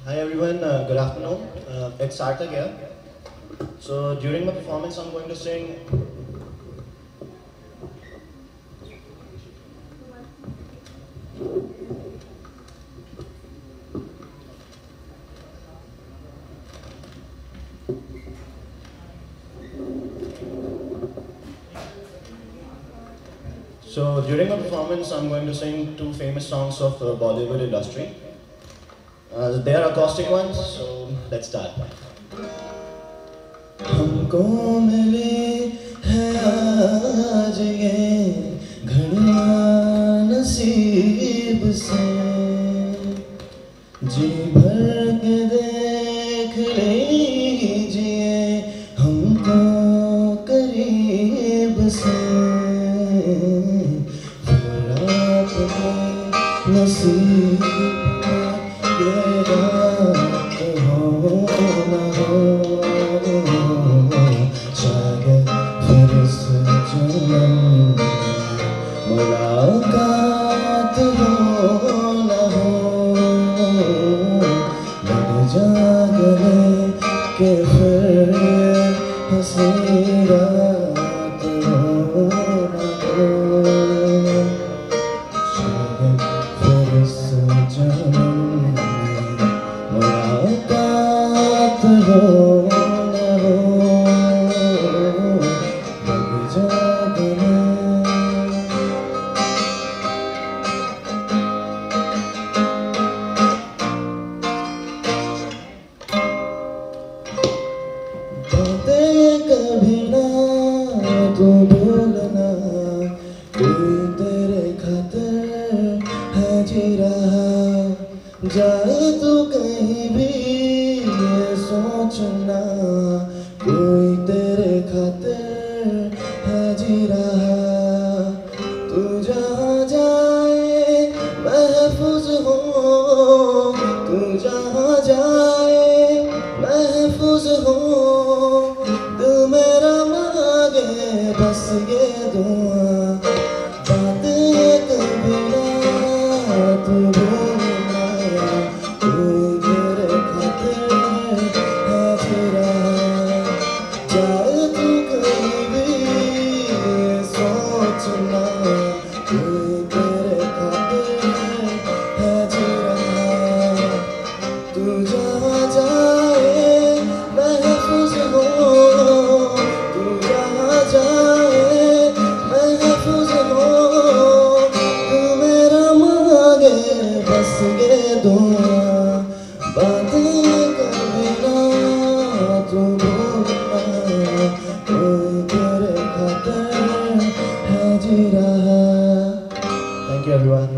Hi everyone, good afternoon. It's Sarthak here. So during my performance, I'm going to sing. So during my performance, I'm going to sing two famous songs of the Bollywood industry. They are acoustic ones, so let's start. हमको मिली है आज ये घड़ियां नसीब से, जी भर के देख लीजिए हमको करीब से, फिर आपके नसीब ये रात हो न हो, शायद फिर इस जन्म मुलाकात हो न हो, लग जा गले के फिर ये हंसी रात हो न हो, शायद फिर इस जन्म मुलाकात हो न हो, लग जा गले। बातें कभी ना तू भूलना, कोई तेरे खातिर है जी रहा, जाए तू कहीं भी ये सोचना, कोई तेरे खातिर है जी रहा, तू जहाँ जाए महफूज हो, तू जहाँ जाए महफूज हो, दिल मेरा मांगे बस ये दुआ, बातें कभी ना तू भूलना, कोई तेरे खातिर है तेरा, जाए तू कहीं भी ये सोचना, कोई तेरे खातिर है तेरा, तू जहाँ जाए महफूज हो, तू जहाँ जाए महफूज हो, तू मेरा मांगे बस ये दुआ, बातें कभी ना तू भूलना, कोई तेरे खातिर है जी रहा। Thank you everyone.